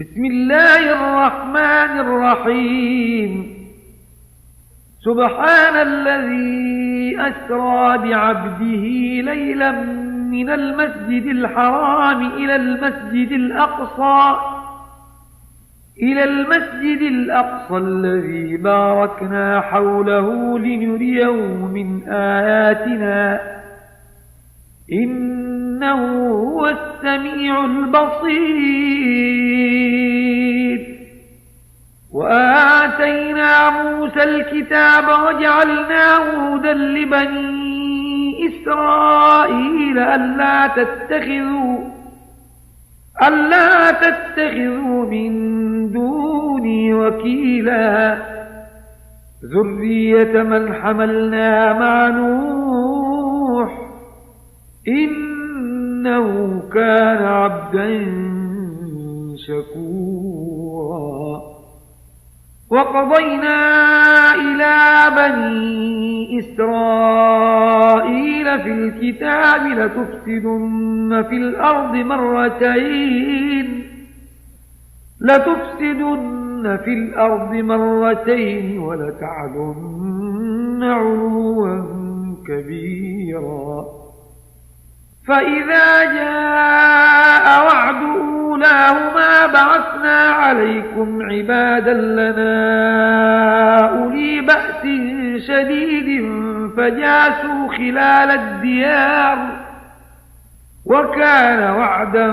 بسم الله الرحمن الرحيم. سبحان الذي أسرى بعبده ليلا من المسجد الحرام إلى المسجد الأقصى الذي باركنا حوله لنريه من آياتنا إنه هو السميع البصير. وآتينا موسى الكتاب وجعلناه هدى لبني إسرائيل ألا تتخذوا من دوني وكيلا ذرية من حملنا مع نوح إنه كان عبدا شكورا. وقضينا إلى بني إسرائيل في الكتاب لتفسدن في الأرض مرتين ولتعلن علوا كبيرا. فإذا جاء وعد أولاهما بعثنا عليكم عبادا لنا أولي بأس شديد فجاسوا خلال الديار وكان وعدا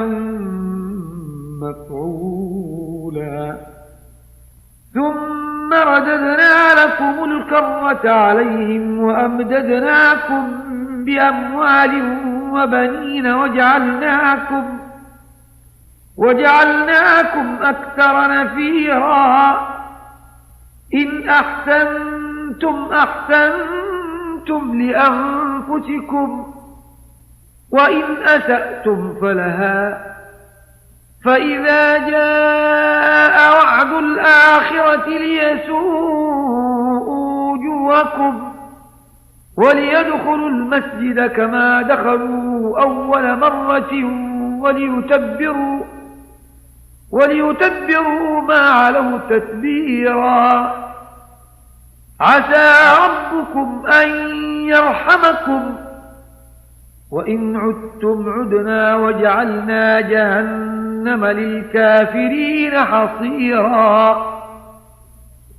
مفعولا. ثم رددنا لكم الكرة عليهم وأمددناكم بأموال وبنين وجعلناكم أكثر نفيرا. إن أحسنتم لأنفسكم وإن أسأتم فلها. فإذا جاء وعد الآخرة ليسوءوا وجوهكم وليدخلوا المسجد كما دخلوا أول مرة وليتبروا ما علوا تتبيرا. عسى ربكم أن يرحمكم وإن عدتم عدنا وجعلنا جهنم للكافرين حصيرا.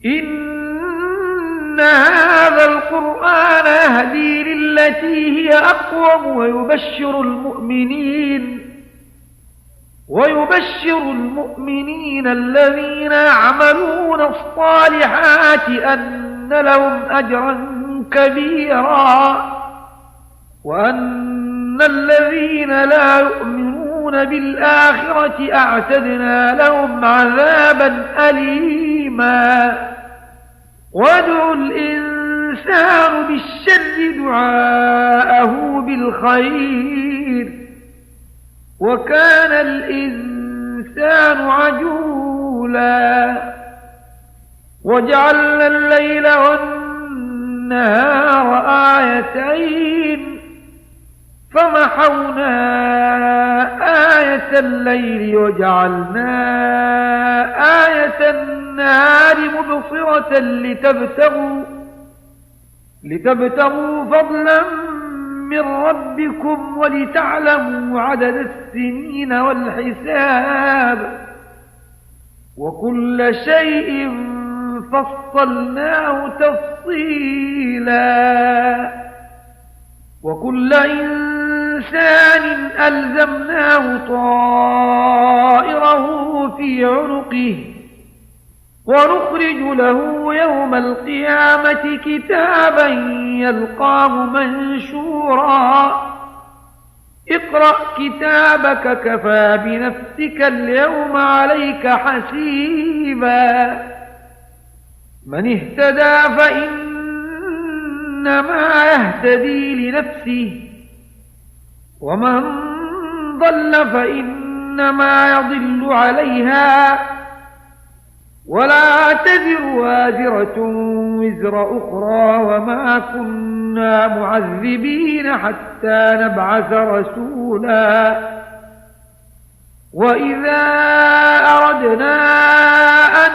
إن هذا القرآن يهدي للتي هي أقوم ويبشر المؤمنين الذين يعملون الصالحات أن لهم أجرا كبيرا وأن الذين لا يؤمنون بالآخرة أعتدنا لهم عذابا أليما. ويدعو الإنسان بالشر دعاءه بالخير وكان الإنسان عجولا. وجعلنا الليل والنهار آيتين فمحونا آية الليل وجعلنا آية النهار مبصرة لتبتغوا فضلا من ربكم ولتعلموا عدد السنين والحساب وكل شيء فصلناه تفصيلا. وكل إنسان ألزمناه طائره في عنقه ونخرج له يوم القيامة كتابا يلقاه منشورا. اقرأ كتابك كفى بنفسك اليوم عليك حسيبا. من اهتدى فإنما يهتدي لنفسه ومن ضل فإنما يضل عليها ولا تزر وازرة وزر أخرى وما كنا معذبين حتى نبعث رسولا. وإذا أردنا أن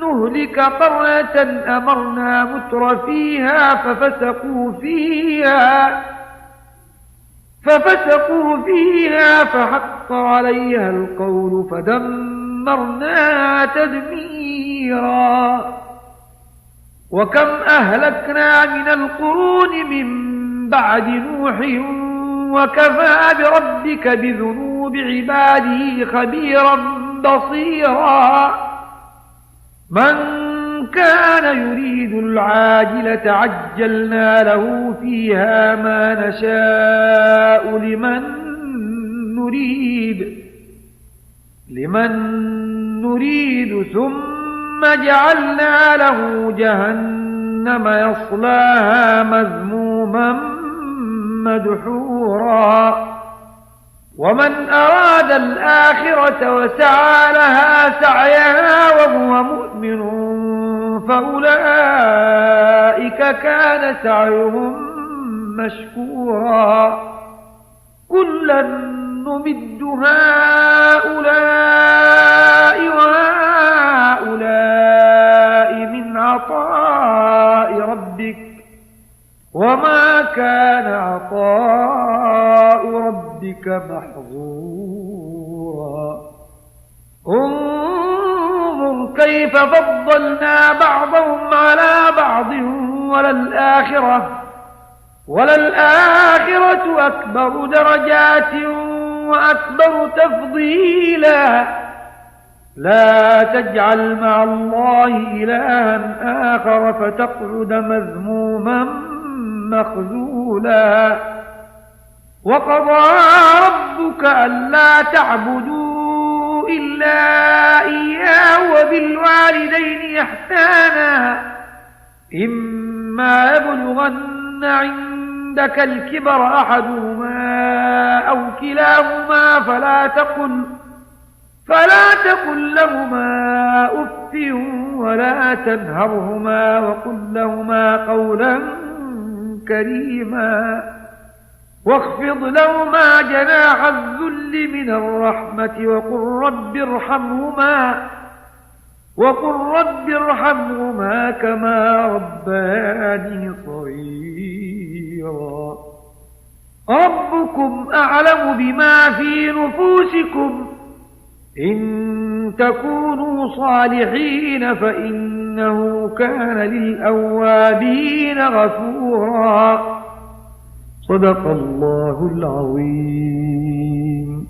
نهلك قرية أمرنا متر فيها ففسقوا فيها فحق عليها القول فدمرناها تدميرا وكم أهلكنا من القرون من بعد نوح وكفى بربك بذنوب عباده خبيرا بصيرا من كان يريد العاجلة عجلنا له فيها ما نشاء لمن نريد ثم جعلنا له جهنم يصلاها مذموما مدحورا ومن أراد الآخرة وسعى لها سعيها وهو مؤمن فأولئك كان سعيهم مشكورا كلا نمد هؤلاء وهؤلاء من عطاء ربك وما كان عطاء ربك محظورا انظر كيف فضلنا بعضهم على بعض وللآخرة أكبر درجات وأكبر تفضيلا لا تجعل مع الله إلها آخر فتقعد مذموما مخذولا وقضى ربك ألا تعبدوا إلا إياه وبالوالدين إحسانا إما يبلغن عندك الكبر أحدهما أو كلاهما فلا تقل لهما أف ولا تنهرهما وقل لهما قولا كريما واخفض لهما جناح الذل من الرحمة وقل رب ارحمهما كما ربياني صغيرا ربكم أعلم بما في نفوسكم إن تكونوا صالحين فإنه كان للأوابين غفورا صدق الله العظيم